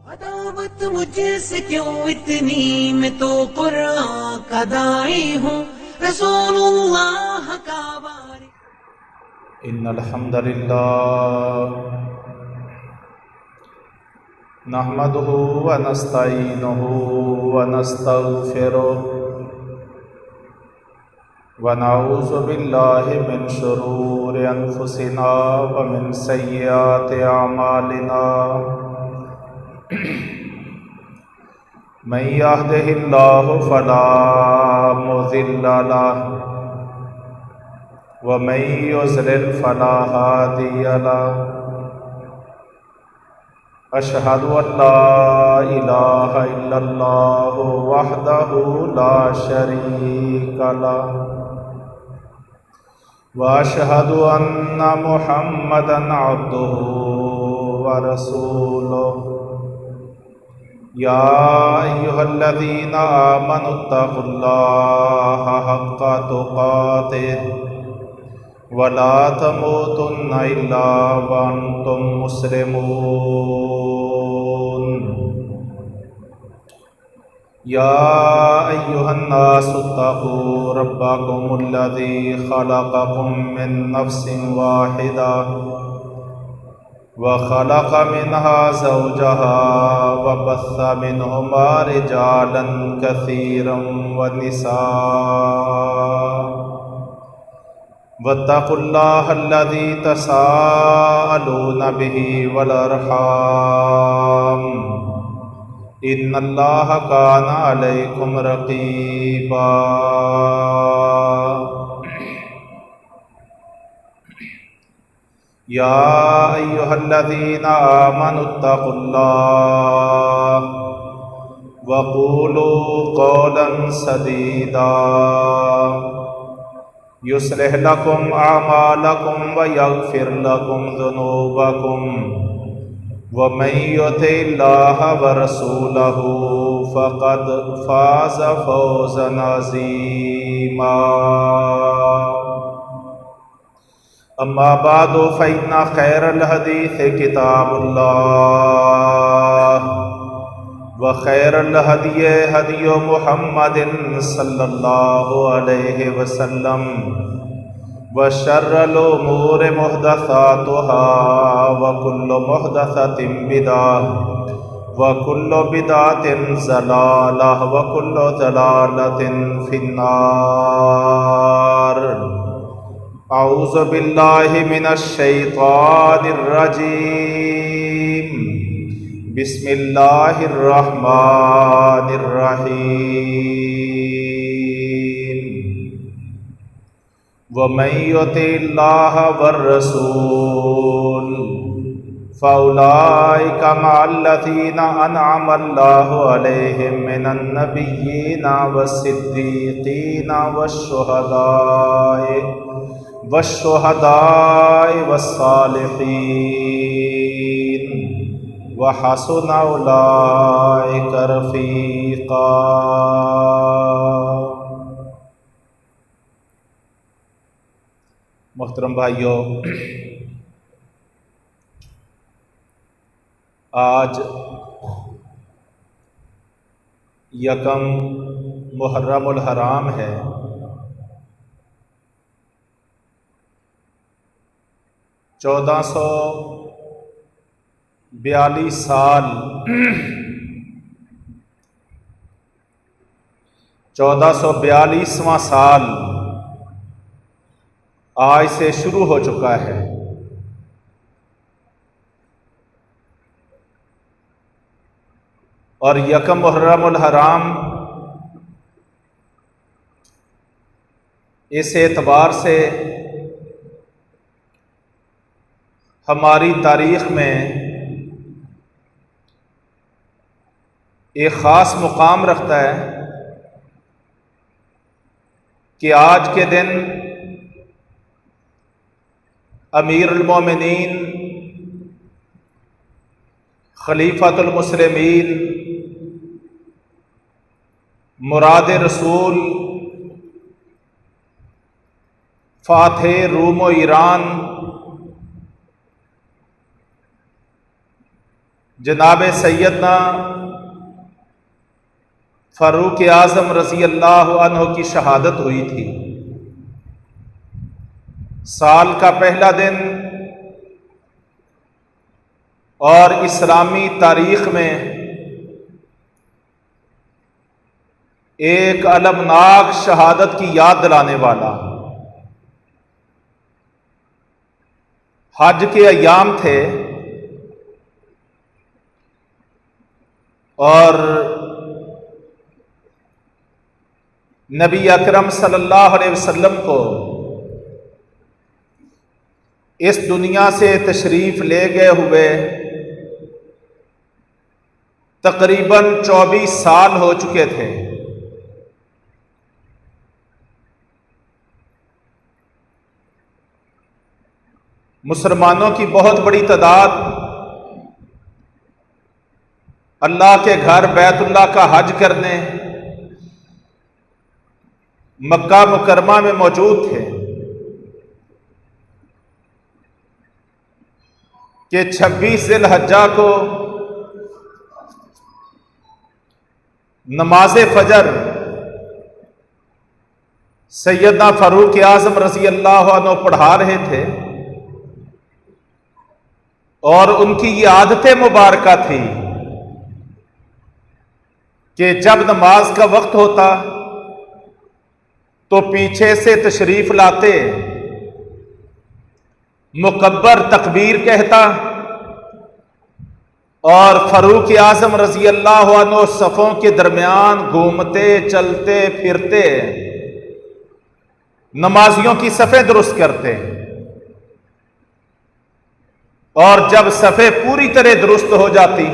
عداوت مجھ سے کیوں اتنی، میں تو قرآن کا داعی ہوں، رسول اللہ کا واری۔ ان الحمد للہ نحمده ونستعینه ونستغفره ونعوذ باللہ من شرور انفسنا ومن سیئات اعمالنا، من يهده الله فلا مضل له ومن يضلل فلا هادي له، أشهد أن لا إله إلا الله وحده لا شريك له، وأشهد أن محمدا عبده ورسوله، يا أيها الذين آمنوا اتقوا الله حق تقاته ولا تموتن إلا وأنتم مسلمون، يا أيها الناس اتقوا ربكم الذي خلقكم من نفس واحدة وخلق منها زوجها وبث منهما رجالا كثيرا ونساء، واتقوا الله الذي تساءلون به والأرحام إن الله كان عليكم رقيبا، يا أيها الذين آمنوا اتقوا الله وقولوا قولا سديدا يصلح لكم أعمالكم ويغفر لكم ذنوبكم، ومن يطع الله ورسوله فقد فاز فوزا عظيما، أما بعد فإن خير الحديث كتاب الله، وخير الهدي هدي محمد صلى الله عليه وسلم، وشر الأمور محدثاتها، وكل محدثة بدعة، وكل بدعة ضلالة، وكل ضلالة في النار۔ اعوذ باللہ من الشیطان الرجیم، بسم اللہ الرحمن الرحیم، ومن یطع اللہ والرسول فاولئک مع الذین انعم اللہ علیہم من النبیین والصدیقین والشہداء والصالحین وحسن اولئک رفیقا۔ محترم بھائیو، آج یکم محرم الحرام ہے، چودہ سو 42 سال 1442واں سال آج سے شروع ہو چکا ہے، اور یکم محرم الحرام اس اعتبار سے ہماری تاریخ میں ایک خاص مقام رکھتا ہے کہ آج کے دن امیر المومنین خلیفۃ المسلمین مراد رسول فاتح روم و ایران جناب سیدنا فاروق اعظم رضی اللہ عنہ کی شہادت ہوئی تھی۔ سال کا پہلا دن اور اسلامی تاریخ میں ایک المناک شہادت کی یاد دلانے والا حج کے ایام تھے، اور نبی اکرم صلی اللہ علیہ وسلم کو اس دنیا سے تشریف لے گئے ہوئے تقریباً 24 سال ہو چکے تھے۔ مسلمانوں کی بہت بڑی تعداد اللہ کے گھر بیت اللہ کا حج کرنے مکہ مکرمہ میں موجود تھے کہ 26 ذی الحجہ کو نماز فجر سیدنا فاروق اعظم رضی اللہ عنہ پڑھا رہے تھے، اور ان کی یہ عادت مبارکہ تھی کہ جب نماز کا وقت ہوتا تو پیچھے سے تشریف لاتے، مکبر تکبیر کہتا، اور فاروق اعظم رضی اللہ عنہ صفوں کے درمیان گھومتے چلتے پھرتے نمازیوں کی صفیں درست کرتے، اور جب صفیں پوری طرح درست ہو جاتی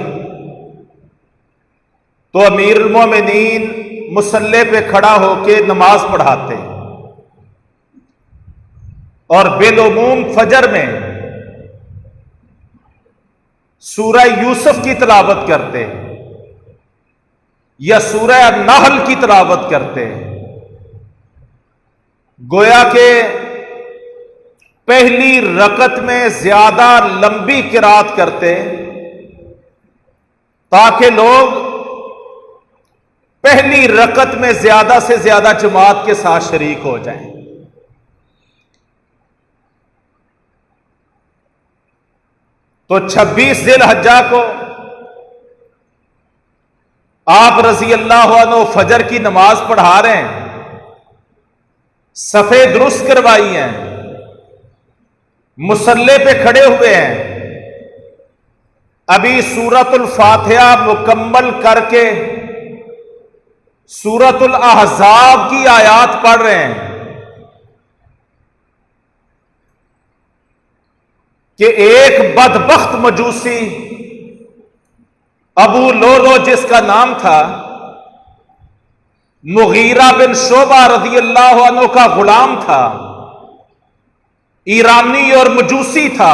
تو امیر المومنین مصلی پہ کھڑا ہو کے نماز پڑھاتے، اور بالعموم فجر میں سورہ یوسف کی تلاوت کرتے یا سورہ النحل کی تلاوت کرتے، گویا کہ پہلی رکعت میں زیادہ لمبی قرات کرتے تاکہ لوگ پہلی رکعت میں زیادہ سے زیادہ جماعت کے ساتھ شریک ہو جائیں۔ تو 26 ذی الحجہ کو آپ رضی اللہ عنہ فجر کی نماز پڑھا رہے ہیں، صفیں درست کروائی ہیں، مصلی پہ کھڑے ہوئے ہیں، ابھی سورۃ الفاتحہ مکمل کر کے سورۃ الاحزاب کی آیات پڑھ رہے ہیں کہ ایک بدبخت مجوسی ابو لولو جس کا نام تھا، مغیرہ بن شعبہ رضی اللہ عنہ کا غلام تھا، ایرانی اور مجوسی تھا،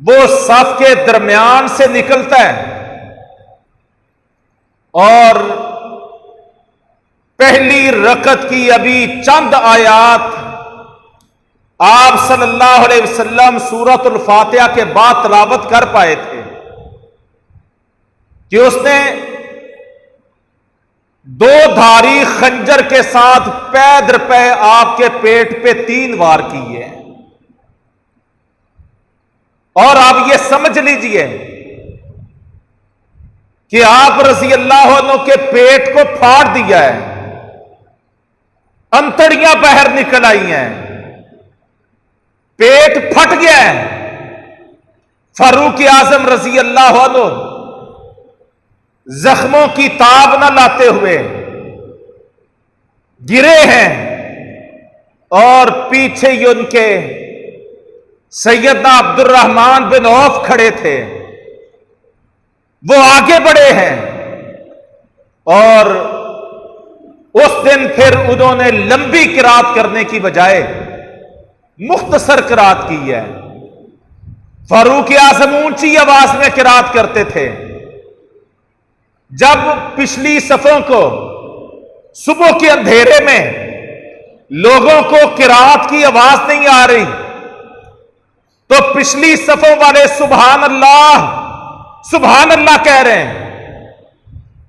وہ صف کے درمیان سے نکلتا ہے اور پہلی رکعت کی ابھی چند آیات آپ صلی اللہ علیہ وسلم سورۃ الفاتحہ کے بعد تلاوت کر پائے تھے کہ اس نے دو دھاری خنجر کے ساتھ پے در پے آپ کے پیٹ پہ 3 وار کیے، اور آپ یہ سمجھ لیجئے کہ آپ رضی اللہ عنہ کے پیٹ کو پھاڑ دیا ہے، انتڑیاں باہر نکل آئی ہیں، پیٹ پھٹ گیا ہے۔ فاروق اعظم رضی اللہ عنہ زخموں کی تاب نہ لاتے ہوئے گرے ہیں، اور پیچھے ہی ان کے سیدنا عبد الرحمن بن عوف کھڑے تھے، وہ آگے بڑھے ہیں، اور اس دن پھر انہوں نے لمبی قرات کرنے کی بجائے مختصر قرات کی ہے۔ فاروق اعظم اونچی آواز میں قرات کرتے تھے، جب پچھلی صفوں کو صبح کے اندھیرے میں لوگوں کو قرات کی آواز نہیں آ رہی تو پچھلی صفوں والے سبحان اللہ سبحان اللہ کہہ رہے ہیں.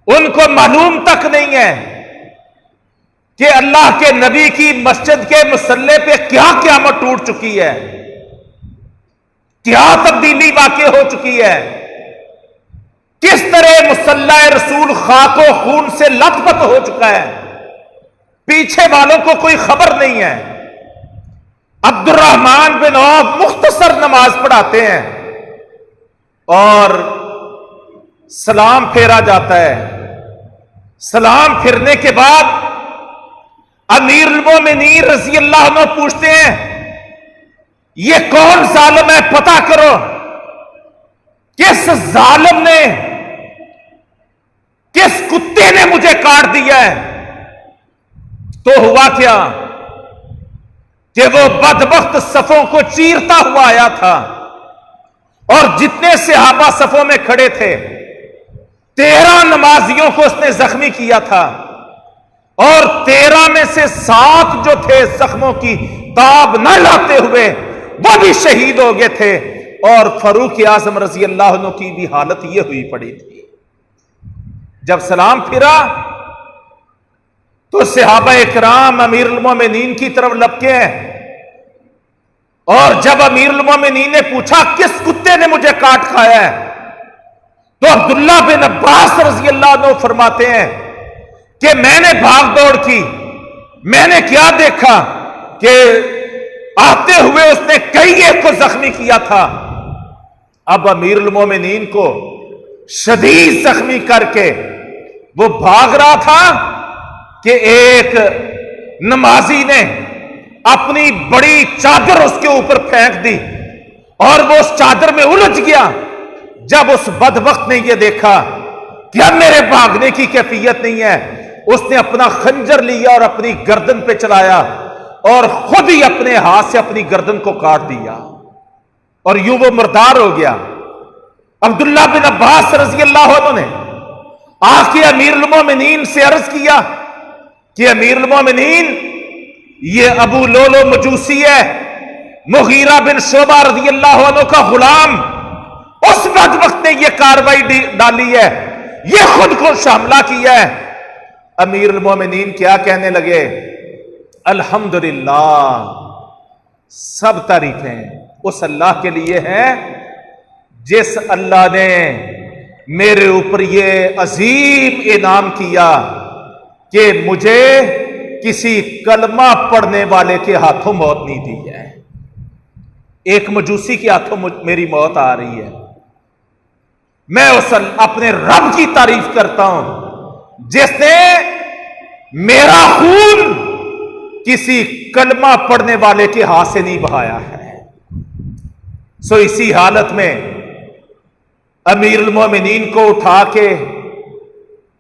ان کو معلوم تک نہیں ہے کہ اللہ کے نبی کی مسجد کے مصلے پہ کیا قیامت ٹوٹ چکی ہے، کیا تبدیلی واقع ہو چکی ہے، کس طرح مصلی رسول خاک و خون سے لت پت ہو چکا ہے. پیچھے والوں کو کوئی خبر نہیں ہے. عبد الرحمن بن عوف مختصر نماز پڑھاتے ہیں اور سلام پھیرا جاتا ہے. سلام پھرنے کے بعد امیر المومنین رضی اللہ عنہ پوچھتے ہیں یہ کون ظالم ہے، پتہ کرو کس ظالم نے، کس کتے نے مجھے کاٹ دیا ہے. تو ہوا کیا کہ وہ بدبخت صفوں کو چیرتا ہوا آیا تھا اور جتنے صحابہ صفوں میں کھڑے تھے 13 نمازیوں کو اس نے زخمی کیا تھا اور 13 میں سے 7 جو تھے زخموں کی تاب نہ لاتے ہوئے وہ بھی شہید ہو گئے تھے. اور فاروق اعظم رضی اللہ عنہ کی بھی حالت یہ ہوئی پڑی تھی. جب سلام پھرا تو صحابہ اکرام امیر المومنین کی طرف لپکے ہیں اور جب امیر المومنین نے پوچھا کس کتے نے مجھے کاٹ کھایا ہے تو عبداللہ بن عباس رضی اللہ عنہ فرماتے ہیں کہ میں نے بھاگ دوڑ کی، میں نے کیا دیکھا کہ آتے ہوئے اس نے کئی ایک کو زخمی کیا تھا. اب امیر المومنین کو شدید زخمی کر کے وہ بھاگ رہا تھا کہ ایک نمازی نے اپنی بڑی چادر اس کے اوپر پھینک دی اور وہ اس چادر میں الجھ گیا. جب اس بدبخت نے یہ دیکھا کہ اب میرے بھاگنے کی کیفیت نہیں ہے، اس نے اپنا خنجر لیا اور اپنی گردن پہ چلایا اور خود ہی اپنے ہاتھ سے اپنی گردن کو کاٹ دیا اور یوں وہ مردار ہو گیا. عبداللہ بن عباس رضی اللہ عنہ نے آ کے امیر المومنین سے عرض کیا کہ امیر المومنین یہ ابو لولو مجوسی ہے، مغیرہ بن شعبہ رضی اللہ عنہ کا غلام، اس بدبخت نے یہ کاروائی ڈالی ہے، یہ خود کو حملہ کیا ہے. امیر المومنین کیا کہنے لگے، الحمدللہ سب تعریفیں اس اللہ کے لیے ہیں جس اللہ نے میرے اوپر یہ عظیم انعام کیا کہ مجھے کسی کلمہ پڑھنے والے کے ہاتھوں موت نہیں دی ہے. ایک مجوسی کے ہاتھوں میری موت آ رہی ہے. میں اس اپنے رب کی تعریف کرتا ہوں جس نے میرا خون کسی کلمہ پڑھنے والے کے ہاتھ سے نہیں بہایا ہے. سو اسی حالت میں امیر المومنین کو اٹھا کے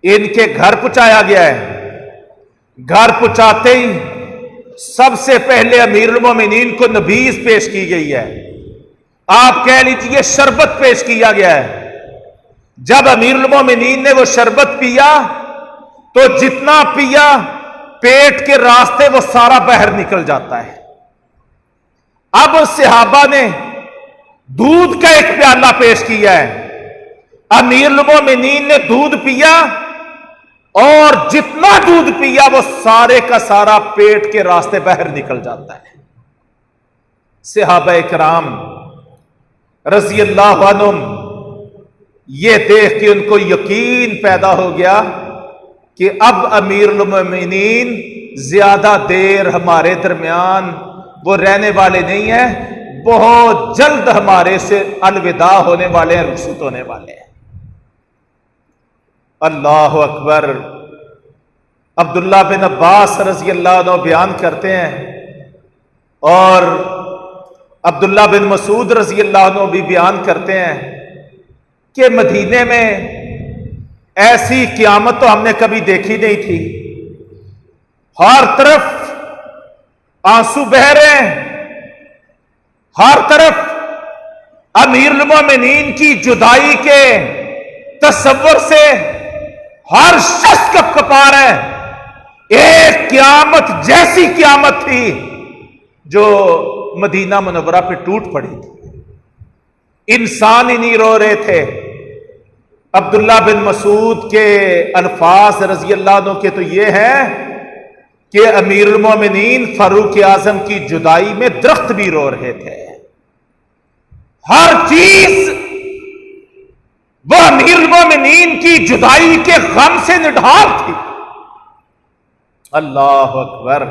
ان کے گھر پہنچایا گیا ہے. گھر پہنچاتے ہی سب سے پہلے امیر المومنین کو نبیذ پیش کی گئی ہے، آپ کہہ لیجیے شربت پیش کیا گیا ہے. جب امیر المومنین نے وہ شربت پیا تو جتنا پیا پیٹ کے راستے وہ سارا باہر نکل جاتا ہے. اب صحابہ نے دودھ کا ایک پیالہ پیش کیا ہے، امیر المومنین نے دودھ پیا اور جتنا دودھ پیا وہ سارے کا سارا پیٹ کے راستے باہر نکل جاتا ہے. صحابہ کرام رضی اللہ عنہم یہ دیکھ کے ان کو یقین پیدا ہو گیا کہ اب امیر المومنین زیادہ دیر ہمارے درمیان وہ رہنے والے نہیں ہیں، بہت جلد ہمارے سے الوداع ہونے والے ہیں، رخصت ہونے والے ہیں. اللہ اکبر. عبداللہ بن عباس رضی اللہ عنہ بیان کرتے ہیں اور عبداللہ بن مسعود رضی اللہ عنہ بھی بیان کرتے ہیں کہ مدینے میں ایسی قیامت تو ہم نے کبھی دیکھی نہیں تھی. ہر طرف آنسو بہ رہے ہیں، ہر طرف امیر المومنین کی جدائی کے تصور سے ہر شخص کپ کپا رہا ہے. ایک قیامت جیسی قیامت تھی جو مدینہ منورہ پہ ٹوٹ پڑی تھی. انسان ہی نہیں رو رہے تھے، عبداللہ بن مسعود کے الفاظ رضی اللہ عنہ کے تو یہ ہیں کہ امیر المومنین فاروق اعظم کی جدائی میں درخت بھی رو رہے تھے، ہر چیز وہ امیر المومنین کی جدائی کے غم سے نڈھال تھی۔ اللہ اکبر،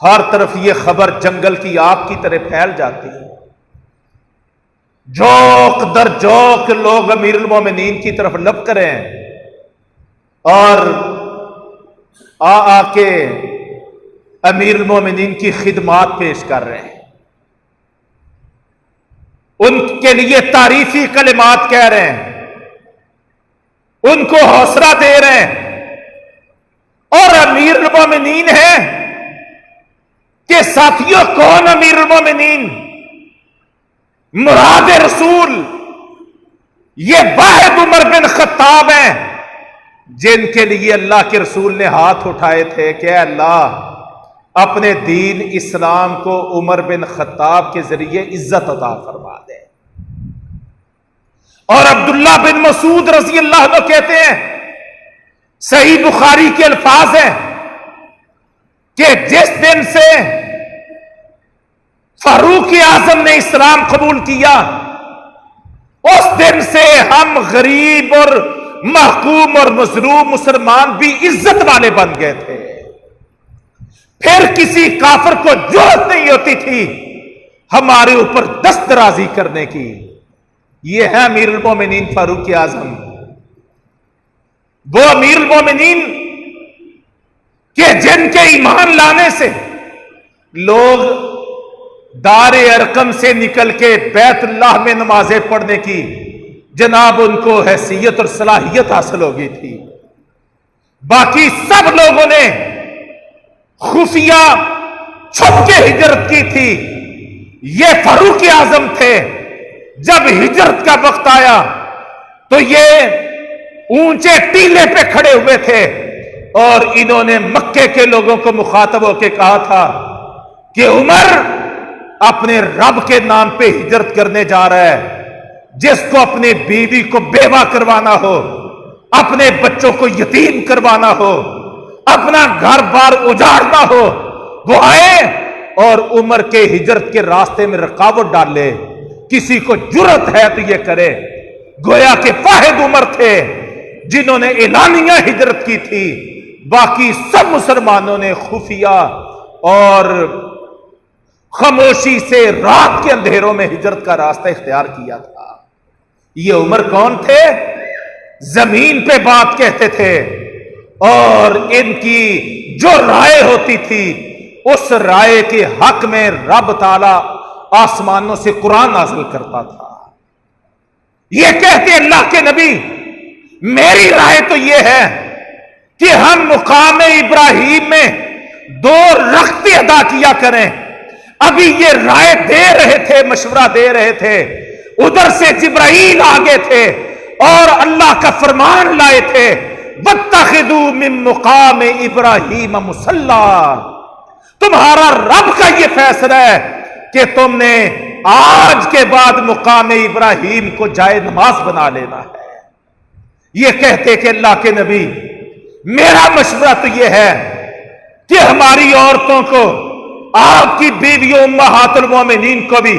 ہر طرف یہ خبر جنگل کی آگ کی طرح پھیل جاتی ہے، جوک در جوک لوگ امیر المومنین کی طرف لب کریں اور آ کے امیر المومنین کی خدمات پیش کر رہے ہیں، ان کے لیے تعریفی کلمات کہہ رہے ہیں، ان کو حوصلہ دے رہے ہیں، اور امیر المومنین ہیں کہ ساتھیوں کون امیر المومنین؟ مراد رسول یہ واحد عمر بن خطاب ہیں جن کے لیے اللہ کے رسول نے ہاتھ اٹھائے تھے کہ اے اللہ اپنے دین اسلام کو عمر بن خطاب کے ذریعے عزت عطا فرما دے۔ اور عبداللہ بن مسعود رضی اللہ عنہ کہتے ہیں، صحیح بخاری کے الفاظ ہیں کہ جس دن سے فاروق اعظم نے اسلام قبول کیا اس دن سے ہم غریب اور محکوم اور مظلوم مسلمان بھی عزت والے بن گئے تھے، پھر کسی کافر کو جرأت نہیں ہوتی تھی ہمارے اوپر دست درازی کرنے کی۔ یہ ہے امیر المومنین فاروق اعظم، وہ امیر المومنین کہ جن کے ایمان لانے سے لوگ دار ارقم سے نکل کے بیت اللہ میں نمازیں پڑھنے کی جناب ان کو حیثیت اور صلاحیت حاصل ہو گئی تھی۔ باقی سب لوگوں نے خفیہ چھپ کے ہجرت کی تھی، یہ فاروق اعظم تھے۔ جب ہجرت کا وقت آیا تو یہ اونچے ٹیلے پہ کھڑے ہوئے تھے اور انہوں نے مکے کے لوگوں کو مخاطب ہو کے کہا تھا کہ عمر اپنے رب کے نام پہ ہجرت کرنے جا رہا ہے، جس کو اپنی بیوی کو بیوہ کروانا ہو، اپنے بچوں کو یتیم کروانا ہو، اپنا گھر بار اجاڑنا ہو، وہ آئے اور عمر کے ہجرت کے راستے میں رکاوٹ ڈالے۔ کسی کو جرأت ہے تو یہ کرے۔ گویا کہ واحد عمر تھے جنہوں نے اعلانیہ ہجرت کی تھی، باقی سب مسلمانوں نے خفیہ اور خاموشی سے رات کے اندھیروں میں ہجرت کا راستہ اختیار کیا تھا۔ یہ عمر کون تھے؟ زمین پہ بات کہتے تھے اور ان کی جو رائے ہوتی تھی اس رائے کے حق میں رب تعالی آسمانوں سے قرآن نازل کرتا تھا۔ یہ کہتے اللہ کے نبی میری رائے تو یہ ہے کہ ہم مقام ابراہیم میں 2 رکعتیں ادا کیا کریں۔ ابھی یہ رائے دے رہے تھے، مشورہ دے رہے تھے، ادھر سے جبرائیل آگے تھے اور اللہ کا فرمان لائے تھے وَاتَّخِذُوا مِن مُقَامِ إِبْرَاهِيمَ مُصَلًّى۔ تمہارا رب کا یہ فیصلہ ہے کہ تم نے آج کے بعد مقام ابراہیم کو جائے نماز بنا لینا ہے۔ یہ کہتے کہ اللہ کے نبی میرا مشورہ تو یہ ہے کہ ہماری عورتوں کو، آپ کی بیویوں امہات المومنین کو بھی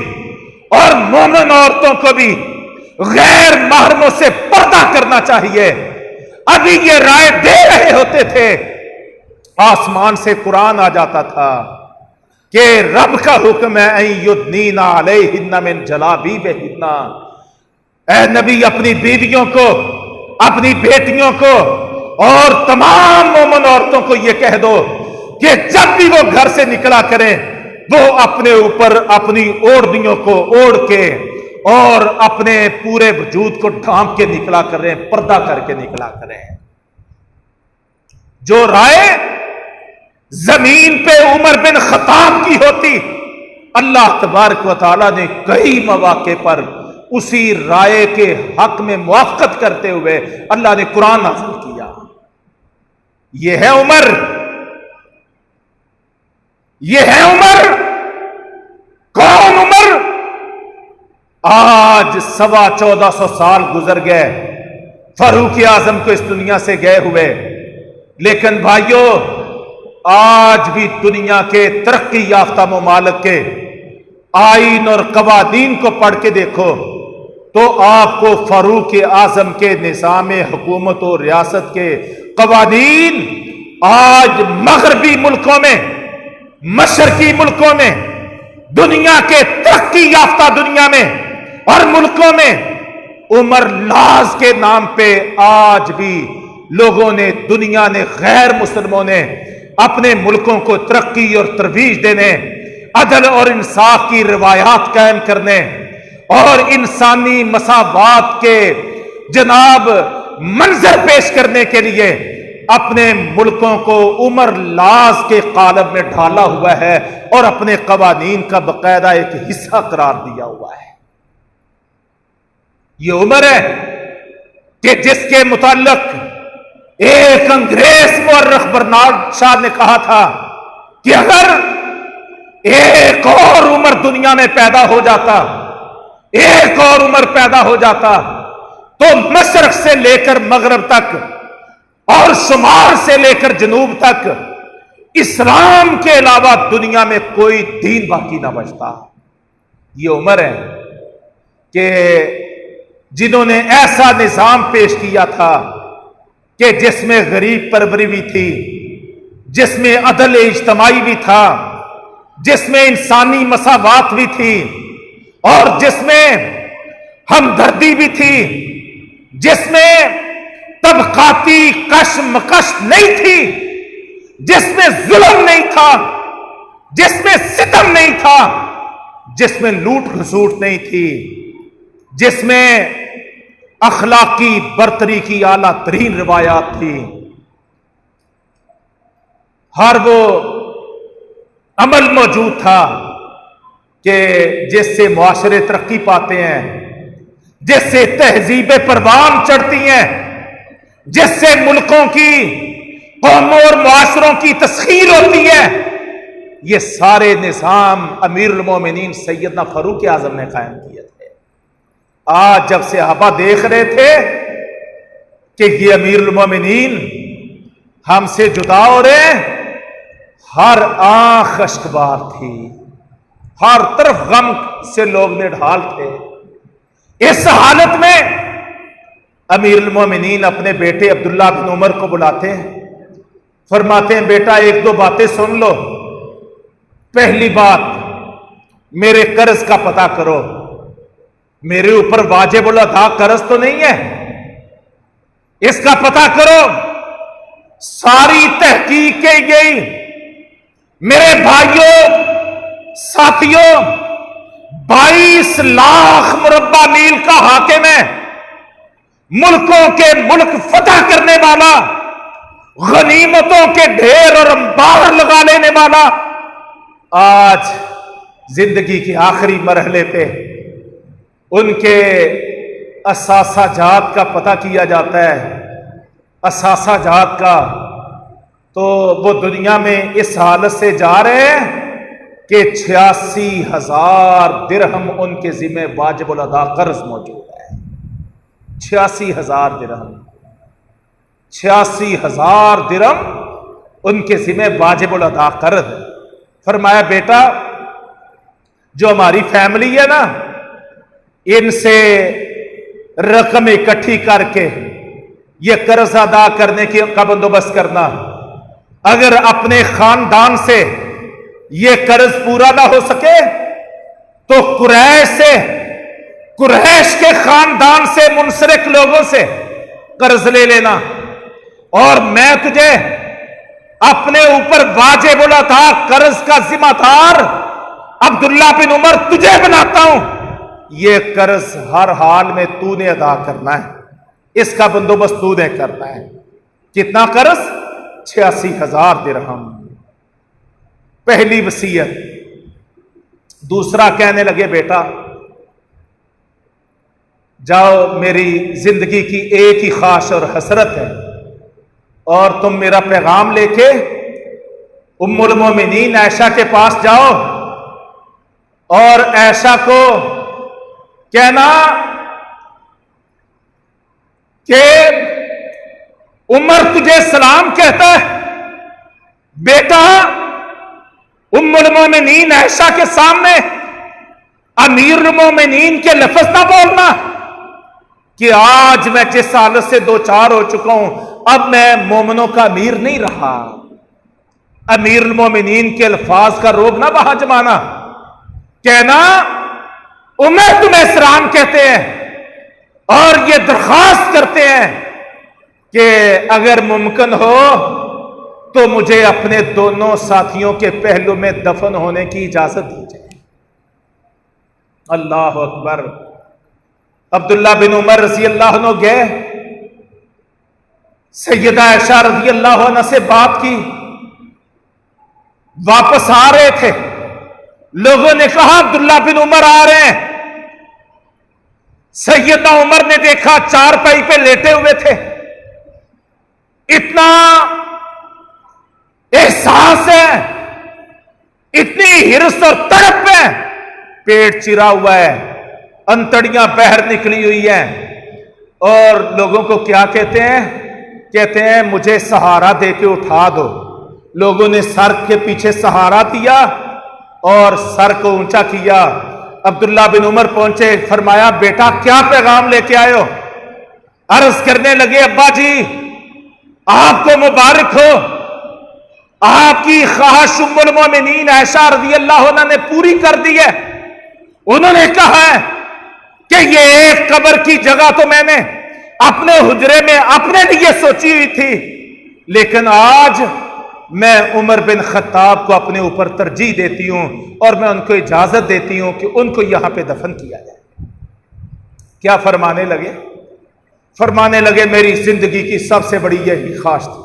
اور مومن عورتوں کو بھی غیر محرموں سے پردہ کرنا چاہیے۔ ابھی یہ رائے دے رہے ہوتے تھے، آسمان سے قرآن آ جاتا تھا کہ رب کا حکم ہے ان یدنین علیہن من جلابیبہن۔ اے نبی اپنی بیویوں کو، اپنی بیٹیوں کو اور تمام مومن عورتوں کو یہ کہہ دو کہ جب بھی وہ گھر سے نکلا کریں وہ اپنے اوپر اپنی اوڑھنیوں کو اوڑھ کے اور اپنے پورے وجود کو ڈھانپ کے نکلا کریں، پردہ کر کے نکلا کریں۔ جو رائے زمین پہ عمر بن خطاب کی ہوتی، اللہ تبارک و تعالی نے کئی مواقع پر اسی رائے کے حق میں موافقت کرتے ہوئے اللہ نے قرآن نازل کیا۔ یہ ہے عمر، یہ ہے عمر۔ کون عمر؟ آج 1450 سال گزر گئے فاروق اعظم کو اس دنیا سے گئے ہوئے، لیکن بھائیوں آج بھی دنیا کے ترقی یافتہ ممالک کے آئین اور قوانین کو پڑھ کے دیکھو تو آپ کو فاروق اعظم کے نظام حکومت و ریاست کے قوانین آج مغربی ملکوں میں، مشرقی ملکوں میں، دنیا کے ترقی یافتہ دنیا میں اور ملکوں میں عمر لاز کے نام پہ آج بھی لوگوں نے، دنیا نے، غیر مسلموں نے اپنے ملکوں کو ترقی اور ترویج دینے، عدل اور انصاف کی روایات قائم کرنے اور انسانی مساوات کے جناب منظر پیش کرنے کے لیے اپنے ملکوں کو عمر لاز کے قالب میں ڈھالا ہوا ہے اور اپنے قوانین کا باقاعدہ ایک حصہ قرار دیا ہوا ہے۔ یہ عمر ہے کہ جس کے متعلق ایک انگریز مورخ برنارڈ شاہ نے کہا تھا کہ اگر ایک اور عمر دنیا میں پیدا ہو جاتا، ایک اور عمر پیدا ہو جاتا تو مشرق سے لے کر مغرب تک اور شمال سے لے کر جنوب تک اسلام کے علاوہ دنیا میں کوئی دین باقی نہ بچتا۔ یہ عمر ہے کہ جنہوں نے ایسا نظام پیش کیا تھا کہ جس میں غریب پروری بھی تھی، جس میں عدل اجتماعی بھی تھا، جس میں انسانی مساوات بھی تھی اور جس میں ہمدردی بھی تھی، جس میں طبقاتی کشمکش نہیں تھی، جس میں ظلم نہیں تھا، جس میں ستم نہیں تھا، جس میں لوٹ کھسوٹ نہیں تھی، جس میں اخلاقی برتری کی اعلیٰ ترین روایات تھی، ہر وہ عمل موجود تھا کہ جس سے معاشرے ترقی پاتے ہیں، جس سے تہذیبیں پروان چڑھتی ہیں، جس سے ملکوں کی، قوموں اور معاشروں کی تسخیر ہوتی ہے، یہ سارے نظام امیر المومنین سیدنا فاروق اعظم نے قائم کیے تھے۔ آج جب صحابہ دیکھ رہے تھے کہ یہ امیر المومنین ہم سے جدا ہو رہے ہیں، ہر آنکھ اشکبار تھی، ہر طرف غم سے لوگ نڈھال تھے۔ اس حالت میں امیر المومنین اپنے بیٹے عبداللہ بن عمر کو بلاتے ہیں، فرماتے ہیں بیٹا ایک دو باتیں سن لو۔ پہلی بات، میرے قرض کا پتہ کرو، میرے اوپر واجب الادا قرض تو نہیں ہے، اس کا پتہ کرو۔ ساری تحقیق کی گئی، میرے بھائیوں ساتھیوں 22 لاکھ مربع میل کا حاکم ہے، ملکوں کے ملک فتح کرنے والا، غنیمتوں کے ڈھیر اور انبار لگا لینے والا، آج زندگی کے آخری مرحلے پہ ان کے اثاثہ جات کا پتہ کیا جاتا ہے، اثاثہ جات کا، تو وہ دنیا میں اس حالت سے جا رہے ہیں کہ 86,000 درہم ان کے ذمہ واجب الادا قرض موجود ہے۔ 86,000 درہم، 86,000 درہم ان کے ذمہ واجب الادا قرض ہے۔ فرمایا بیٹا جو ہماری فیملی ہے نا، ان سے رقم اکٹھی کر کے یہ قرض ادا کرنے کا بندوبست کرنا، اگر اپنے خاندان سے یہ قرض پورا نہ ہو سکے تو قریش کے خاندان سے منسلک لوگوں سے قرض لے لینا، اور میں تجھے اپنے اوپر واجب الادا قرض کا ذمہ دار عبداللہ بن عمر تجھے بناتا ہوں، یہ قرض ہر حال میں تو نے ادا کرنا ہے، اس کا بندوبست تو نے کرنا ہے۔ کتنا قرض؟ 86,000 درہم۔ پہلی وصیت۔ دوسرا کہنے لگے بیٹا جاؤ، میری زندگی کی ایک ہی خواہش اور حسرت ہے، اور تم میرا پیغام لے کے ام المومنین عائشہ کے پاس جاؤ اور عائشہ کو کہنا کہ عمر تجھے سلام کہتا ہے، بیٹا ام المومنین عائشہ کے سامنے امیر المومنین کے لفظ نہ بولنا کہ آج میں جس حالت سے دو چار ہو چکا ہوں اب میں مومنوں کا امیر نہیں رہا۔ امیر المومنین کے الفاظ کا روب نہ وہاں جمانا، کہنا عمر تمہیں سلام کہتے ہیں اور یہ درخواست کرتے ہیں کہ اگر ممکن ہو تو مجھے اپنے دونوں ساتھیوں کے پہلو میں دفن ہونے کی اجازت دی جائے۔ اللہ اکبر۔ عبداللہ بن عمر رضی اللہ عنہ گئے، سیدہ عائشہ رضی اللہ عنہ سے بات کی، واپس آ رہے تھے، لوگوں نے کہا عبداللہ بن عمر آ رہے ہیں۔ سیدنا عمر نے دیکھا چارپائی پہ لیٹے ہوئے تھے، اتنا احساس ہے، اتنی ہرس اور تڑپ ہے، پیٹ چرا ہوا ہے، انتڑیاں باہر نکلی ہوئی ہیں، اور لوگوں کو کیا کہتے ہیں؟ کہتے ہیں مجھے سہارا دے کے اٹھا دو۔ لوگوں نے سر کے پیچھے سہارا دیا اور سر کو اونچا کیا۔ عبداللہ بن عمر پہنچے، فرمایا بیٹا کیا پیغام لے کے آئے ہو؟ عرض کرنے لگے ابا جی آپ کو مبارک ہو، آپ کی خواہش ام المومنین عائشہ رضی اللہ عنہ نے پوری کر دی ہے۔ انہوں نے کہا ہے کہ یہ ایک قبر کی جگہ تو میں نے اپنے حجرے میں اپنے لیے سوچی ہوئی تھی، لیکن آج میں عمر بن خطاب کو اپنے اوپر ترجیح دیتی ہوں اور میں ان کو اجازت دیتی ہوں کہ ان کو یہاں پہ دفن کیا جائے۔ کیا فرمانے لگے؟ فرمانے لگے میری زندگی کی سب سے بڑی یہی خواہش تھی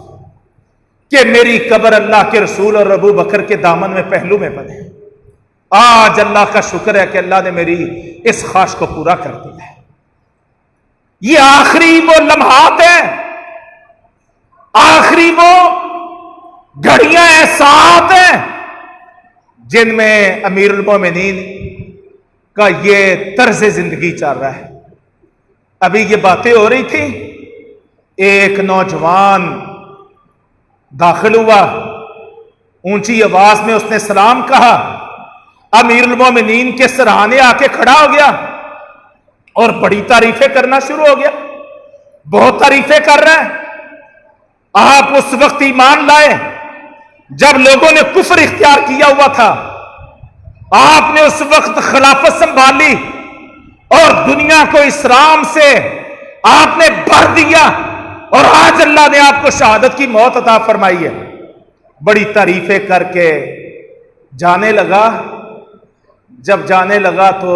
کہ میری قبر اللہ کے رسول اور ابو بکر کے دامن میں پہلو میں بنے۔ آج اللہ کا شکر ہے کہ اللہ نے میری اس خواہش کو پورا کر دیا ہے۔ یہ آخری وہ لمحات ہیں، آخری وہ گھڑیاں احساسات ہیں جن میں امیر المومنین کا یہ طرز زندگی چل رہا ہے۔ ابھی یہ باتیں ہو رہی تھی، ایک نوجوان داخل ہوا، اونچی آواز میں اس نے سلام کہا، امیر المومنین کے سرہانے آ کے کھڑا ہو گیا اور بڑی تعریفیں کرنا شروع ہو گیا، بہت تعریفیں کر رہا ہے۔ آپ اس وقت ایمان لائے جب لوگوں نے کفر اختیار کیا ہوا تھا، آپ نے اس وقت خلافت سنبھالی اور دنیا کو اسلام سے آپ نے بھر دیا، اور آج اللہ نے آپ کو شہادت کی موت عطا فرمائی ہے۔ بڑی تعریفیں کر کے جانے لگا۔ جب جانے لگا تو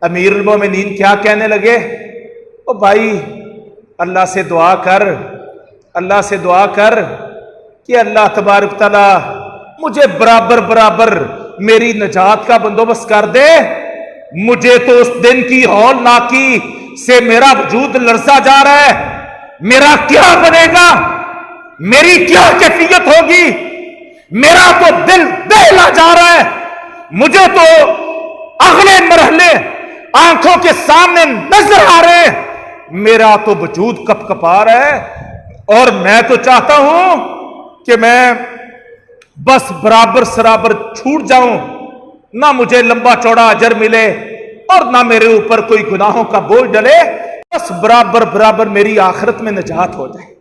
امیر المومنین کیا کہنے لگے؟ او بھائی اللہ سے دعا کر، اللہ سے دعا کر کہ اللہ تبارک تعالی مجھے برابر برابر میری نجات کا بندوبست کر دے۔ مجھے تو اس دن کی ہولناکی سے میرا وجود لرزا جا رہا ہے، میرا کیا بنے گا، میری کیا کیفیت ہوگی، میرا تو دل دہلا جا رہا ہے، مجھے تو اگلے مرحلے آنکھوں کے سامنے نظر آ رہے ہیں، میرا تو وجود کپ کپا رہا ہے، اور میں تو چاہتا ہوں کہ میں بس برابر سرابر چھوٹ جاؤں، نہ مجھے لمبا چوڑا اجر ملے اور نہ میرے اوپر کوئی گناہوں کا بوجھ ڈلے، بس برابر برابر میری آخرت میں نجات ہو جائے۔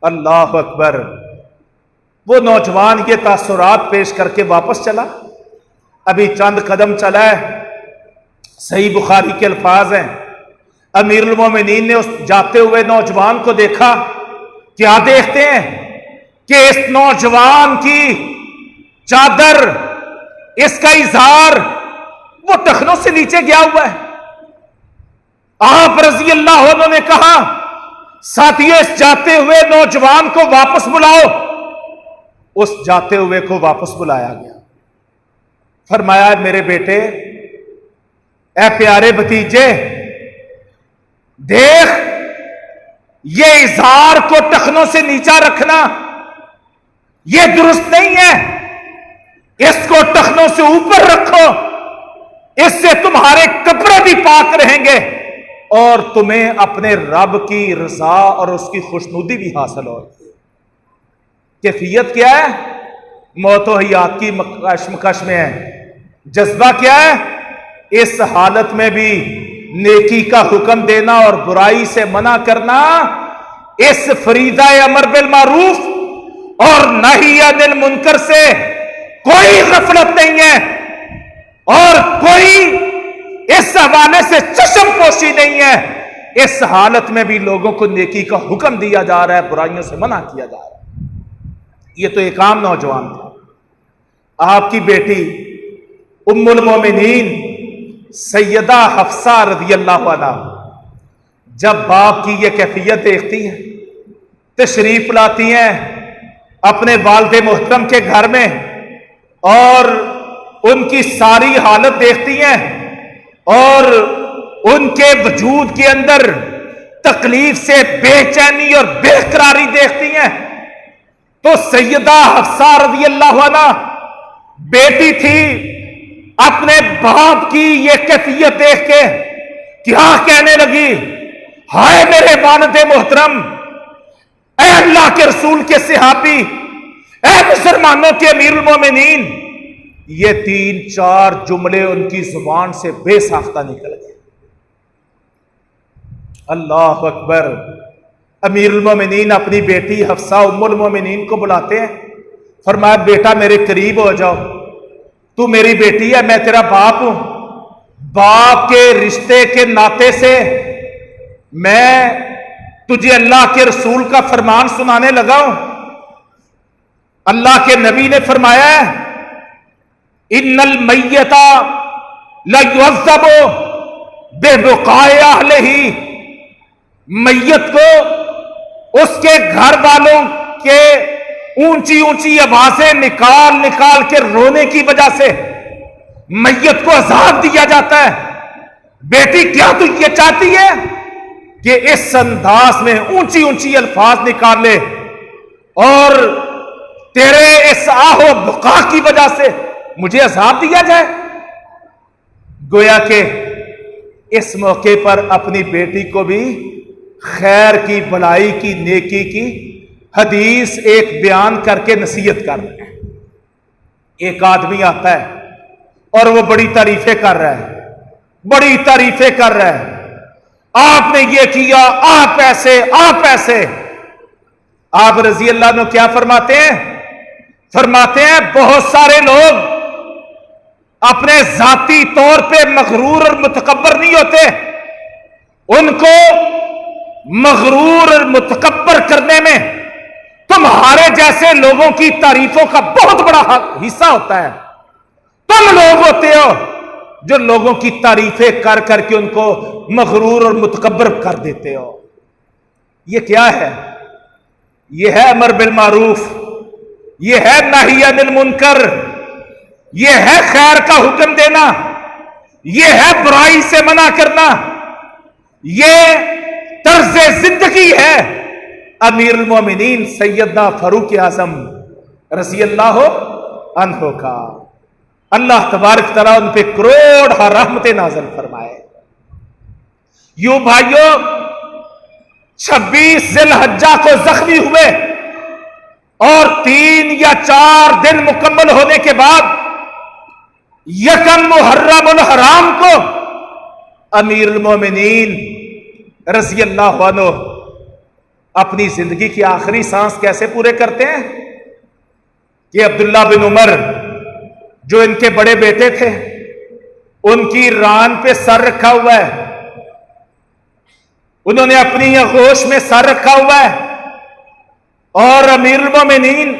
اللہ اکبر۔ وہ نوجوان یہ تاثرات پیش کر کے واپس چلا، ابھی چند قدم چلا ہے، صحیح بخاری کے الفاظ ہیں، امیر المومنین نے اس جاتے ہوئے نوجوان کو دیکھا، کیا دیکھتے ہیں کہ اس نوجوان کی چادر، اس کا اظہار وہ ٹخنوں سے نیچے گیا ہوا ہے۔ آپ رضی اللہ عنہ نے کہا ساتھیو اس جاتے ہوئے نوجوان کو واپس بلاؤ۔ اس جاتے ہوئے کو واپس بلایا گیا، فرمایا میرے بیٹے، اے پیارے بھتیجے، دیکھ یہ اظہار کو ٹخنوں سے نیچا رکھنا یہ درست نہیں ہے، اس کو ٹخنوں سے اوپر رکھو، اس سے تمہارے کپڑے بھی پاک رہیں گے اور تمہیں اپنے رب کی رضا اور اس کی خوشنودی بھی حاصل ہوگی۔ کیفیت کیا ہے؟ موت و حیات کی کشمکش میں ہے۔ جذبہ کیا ہے؟ اس حالت میں بھی نیکی کا حکم دینا اور برائی سے منع کرنا، اس فریضہ امر بالمعروف اور نہی عن المنکر سے کوئی غفلت نہیں ہے اور کوئی اس حوالے سے چشم پوشی نہیں ہے۔ اس حالت میں بھی لوگوں کو نیکی کا حکم دیا جا رہا ہے، برائیوں سے منع کیا جا رہا ہے۔ یہ تو ایک عام نوجوان تھا۔ آپ کی بیٹی ام المومنین سیدہ حفصہ رضی اللہ عنہ جب باپ کی یہ کیفیت دیکھتی ہیں، تشریف لاتی ہیں اپنے والد محترم کے گھر میں اور ان کی ساری حالت دیکھتی ہیں اور ان کے وجود کے اندر تکلیف سے بے چینی اور بے قراری دیکھتی ہیں، تو سیدہ حفصہ رضی اللہ عنہ بیٹی تھی، اپنے باپ کی یہ کیفیت دیکھ کے کیا کہنے لگی؟ ہائے میرے والد محترم، اے اللہ کے رسول کے صحابی، اے مسلمانوں کے امیر المومنین۔ یہ 3-4 جملے ان کی زبان سے بے ساختہ نکل گئے۔ اللہ اکبر۔ امیر المومنین اپنی بیٹی حفصہ ام المومنین کو بلاتے ہیں، فرمایا بیٹا میرے قریب ہو جاؤ، تو میری بیٹی ہے، میں تیرا باپ ہوں، باپ کے رشتے کے ناطے سے میں تجھے اللہ کے رسول کا فرمان سنانے لگا ہوں۔ اللہ کے نبی نے فرمایا ہے ان المیت لیعذب ببقاء اہلہ، میت کو اس کے گھر والوں کے اونچی اونچی آوازیں نکال نکال کے رونے کی وجہ سے میت کو عذاب دیا جاتا ہے۔ بیٹی کیا تو یہ چاہتی ہے کہ اس انداز میں اونچی اونچی الفاظ نکال لے اور تیرے اس آہ و بقا کی وجہ سے مجھے عذاب دیا جائے؟ گویا کہ اس موقع پر اپنی بیٹی کو بھی خیر کی، بھلائی کی، نیکی کی حدیث ایک بیان کر کے نصیحت کر رہے ہیں۔ ایک آدمی آتا ہے اور وہ بڑی تعریفیں کر رہا ہے، بڑی تعریفیں کر رہا ہے، آپ نے یہ کیا، آپ ایسے، آپ ایسے۔ آپ رضی اللہ عنہ کیا فرماتے ہیں؟ فرماتے ہیں بہت سارے لوگ اپنے ذاتی طور پہ مغرور اور متکبر نہیں ہوتے، ان کو مغرور اور متکبر کرنے میں تمہارے جیسے لوگوں کی تعریفوں کا بہت بڑا حصہ ہوتا ہے۔ تم لوگ ہوتے ہو جو لوگوں کی تعریفیں کر کر کے ان کو مغرور اور متکبر کر دیتے ہو۔ یہ کیا ہے؟ یہ ہے امر بالمعروف، یہ ہے نہی عن المنکر، یہ ہے خیر کا حکم دینا، یہ ہے برائی سے منع کرنا، یہ طرز زندگی ہے امیر المومنین سیدنا فاروق اعظم رضی اللہ عنہ کا۔ اللہ تبارک تعالیٰ ان پہ کروڑ رحمتیں نازل فرمائے۔ یوں بھائیوں 26 ذی الحجہ کو زخمی ہوئے اور 3 یا 4 دن مکمل ہونے کے بعد یکم محرم الحرام کو امیر المومنین رضی اللہ عنہ اپنی زندگی کی آخری سانس کیسے پورے کرتے ہیں کہ عبداللہ بن عمر جو ان کے بڑے بیٹے تھے، ان کی ران پہ سر رکھا ہوا ہے، انہوں نے اپنی آغوش میں سر رکھا ہوا ہے اور امیر المومنین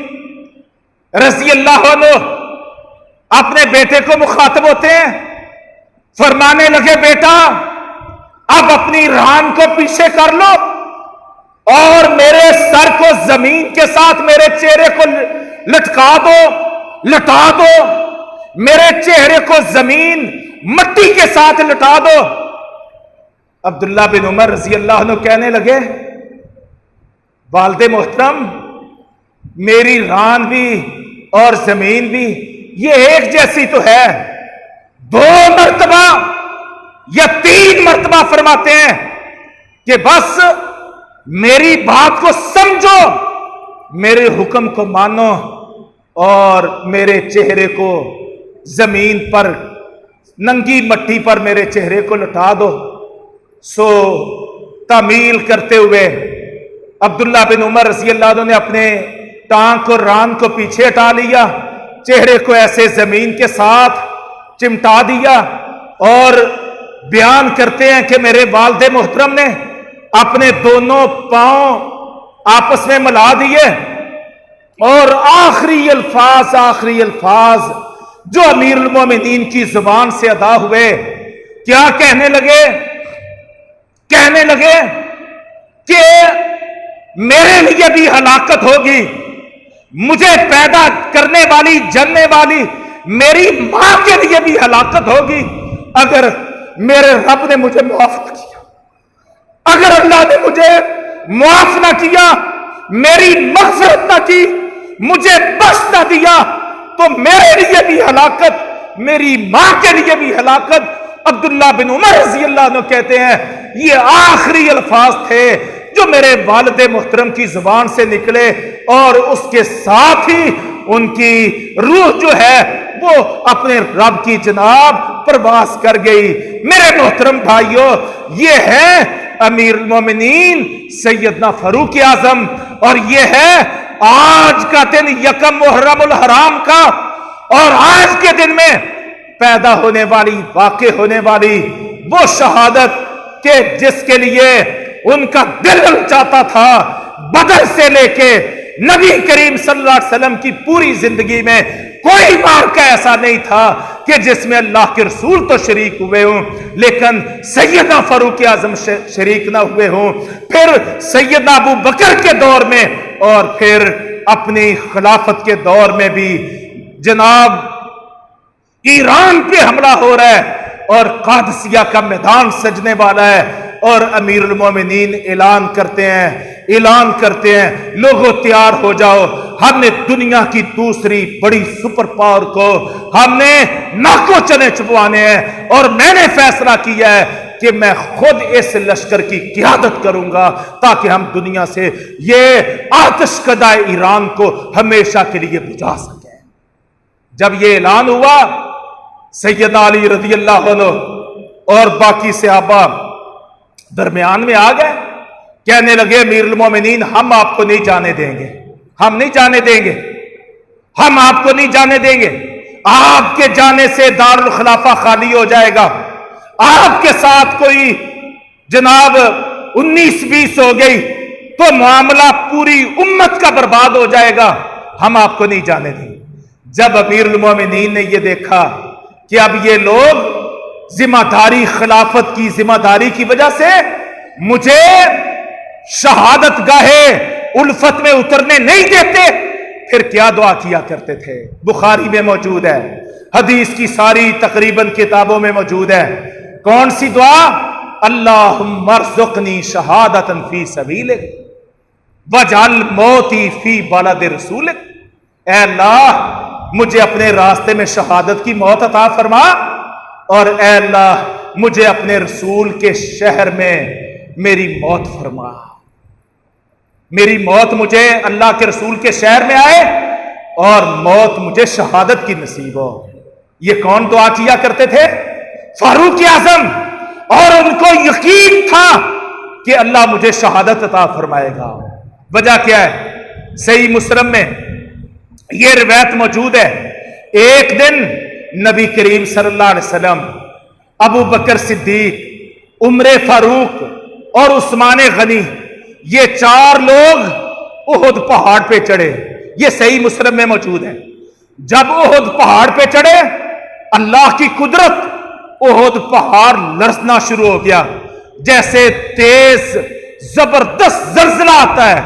رضی اللہ عنہ اپنے بیٹے کو مخاطب ہوتے ہیں، فرمانے لگے بیٹا اب اپنی ران کو پیچھے کر لو اور میرے سر کو زمین کے ساتھ میرے چہرے کو لٹکا دو، لٹا دو، میرے چہرے کو زمین مٹی کے ساتھ لٹا دو۔ عبداللہ بن عمر رضی اللہ عنہ کہنے لگے والد محترم میری ران بھی اور زمین بھی یہ ایک جیسی تو ہے، 2 مرتبہ یا 3 مرتبہ فرماتے ہیں کہ بس میری بات کو سمجھو، میرے حکم کو مانو اور میرے چہرے کو زمین پر ننگی مٹی پر میرے چہرے کو لٹا دو۔ سو تعمیل کرتے ہوئے عبداللہ بن عمر رضی اللہ عنہ نے اپنے ٹانک اور ران کو پیچھے ہٹا لیا، چہرے کو ایسے زمین کے ساتھ چمٹا دیا اور بیان کرتے ہیں کہ میرے والد محترم نے اپنے دونوں پاؤں آپس میں ملا دیے اور آخری الفاظ جو امیر المومنین کی زبان سے ادا ہوئے، کیا کہنے لگے کہ میرے لیے بھی ہلاکت ہوگی، مجھے پیدا کرنے والی جننے والی میری ماں کے لیے بھی ہلاکت ہوگی اگر میرے رب نے مجھے معاف نہ کیا، اگر اللہ نے مجھے معاف نہ کیا، میری مغفرت نہ کی، مجھے بخش نہ دیا، تو میرے لیے بھی ہلاکت، میری ماں کے لیے بھی ہلاکت۔ عبداللہ بن عمر رضی اللہ عنہ کہتے ہیں یہ آخری الفاظ تھے جو میرے والد محترم کی زبان سے نکلے اور اس کے ساتھ ہی ان کی روح جو ہے وہ اپنے رب کی جناب پرواز کر گئی۔ میرے محترم بھائیوں، یہ ہے امیر المومنین سیدنا فاروق اعظم، اور یہ ہے آج کا دن یکم محرم الحرام کا، اور آج کے دن میں پیدا ہونے والی، واقع ہونے والی وہ شہادت کہ جس کے لیے ان کا دل چاہتا تھا۔ بدر سے لے کے نبی کریم صلی اللہ علیہ وسلم کی پوری زندگی میں کوئی معرکہ ایسا نہیں تھا کہ جس میں اللہ کے رسول تو شریک ہوئے ہوں لیکن سیدنا فاروق اعظم شریک نہ ہوئے ہوں، پھر سیدنا ابو بکر کے دور میں اور پھر اپنی خلافت کے دور میں بھی جناب ایران پہ حملہ ہو رہا ہے اور قادسیہ کا میدان سجنے والا ہے، اور امیر المومنین اعلان کرتے ہیں لوگوں تیار ہو جاؤ، ہم نے دنیا کی دوسری بڑی سپر پاور کو ہم نے ناکوں چنے چبوانے ہیں، اور میں نے فیصلہ کیا ہے کہ میں خود اس لشکر کی قیادت کروں گا تاکہ ہم دنیا سے یہ آتش کدہ ایران کو ہمیشہ کے لیے بجھا سکیں۔ جب یہ اعلان ہوا، سیدنا علی رضی اللہ عنہ اور باقی صحابہ درمیان میں آ گئے، کہنے لگے امیر المومنین ہم آپ کو نہیں جانے دیں گے، ہم نہیں جانے دیں گے، ہم آپ کو نہیں جانے دیں گے، آپ کے جانے سے دار الخلافہ خالی ہو جائے گا، آپ کے ساتھ کوئی جناب 19-20 ہو گئی تو معاملہ پوری امت کا برباد ہو جائے گا، ہم آپ کو نہیں جانے دیں گے۔ جب امیر المومنین نے یہ دیکھا کہ اب یہ لوگ ذمہ داری، خلافت کی ذمہ داری کی وجہ سے مجھے شہادت گاہے الفت میں اترنے نہیں دیتے، پھر کیا دعا کیا کرتے تھے؟ بخاری میں موجود ہے، حدیث کی ساری تقریباً کتابوں میں موجود ہے۔ کون سی دعا؟ اللہم ارزقنی شہادتا فی سبیلک وجعل موتی فی بلد رسولک، اے اللہ مجھے اپنے راستے میں شہادت کی موت عطا فرما، اور اے اللہ مجھے اپنے رسول کے شہر میں میری موت فرما، میری موت مجھے اللہ کے رسول کے شہر میں آئے اور موت مجھے شہادت کی نصیب ہو۔ یہ کون دعا کیا کرتے تھے؟ فاروق اعظم، اور ان کو یقین تھا کہ اللہ مجھے شہادت عطا فرمائے گا۔ وجہ کیا ہے؟ صحیح مسلم میں یہ روایت موجود ہے، ایک دن نبی کریم صلی اللہ علیہ وسلم، ابو بکر صدیق، عمر فاروق اور عثمان غنی، یہ 4 لوگ احد پہاڑ پہ چڑھے۔ یہ صحیح مسلم میں موجود ہے۔ جب احد پہاڑ پہ چڑھے، اللہ کی قدرت، احد پہاڑ لرزنا شروع ہو گیا، جیسے تیز زبردست زلزلہ آتا ہے،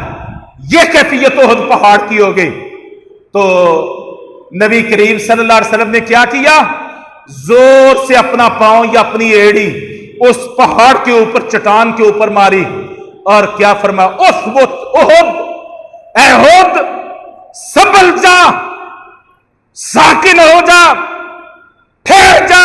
یہ کیفیت احد پہاڑ کی ہو گئی۔ تو نبی کریم صلی اللہ علیہ وسلم نے کیا کیا؟ زور سے اپنا پاؤں یا اپنی ایڑی اس پہاڑ کے اوپر، چٹان کے اوپر ماری، اور کیا فرمایا؟ اثبت احد، اے احد سنبھل جا، ساکن ہو جا، ٹھہر جا،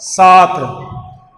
7।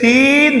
3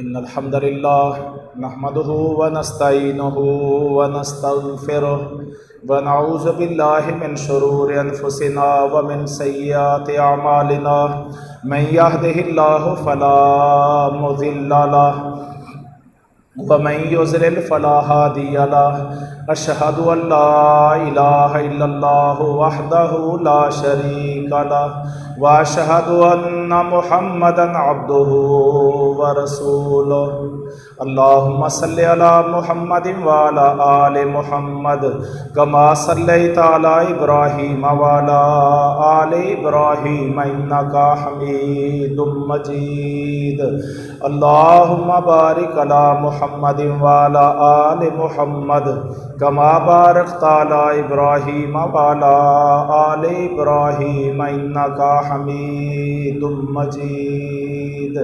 إن الحمد لله نحمده ونستعينه ونستغفره ونعوذ بالله من شرور أنفسنا ومن سيئات أعمالنا من يهده الله فلا مضل له ومن يضلل فلا هادي له أشهد أن لا إله إلا الله وحده لا شريك له وأشهد أن محمدا عبده ورسوله اللهم صل على محمد وعلى آل محمد كما صليت على إبراهيم وعلى آل إبراهيم إنك حميد مجيد اللهم بارك على محمد وعلى آل محمد كما باركت على إبراهيم وعلى آل إبراهيم إنك حميد مجيد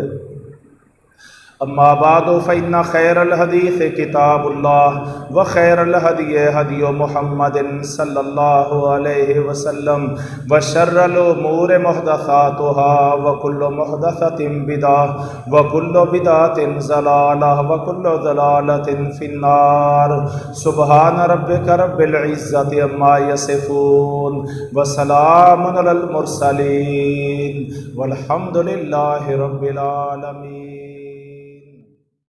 أما بعد فإن خير الحديث كتاب الله وخير الهدي هدي محمد صلى الله عليه وسلم وشر الأمور محدثاتها وكل محدثة بدعة وكل بدعة ضلالة وكل ضلالة في النار سبحان ربك رب العزة عما يصفون وسلام على المرسلين والحمد لله رب العالمين.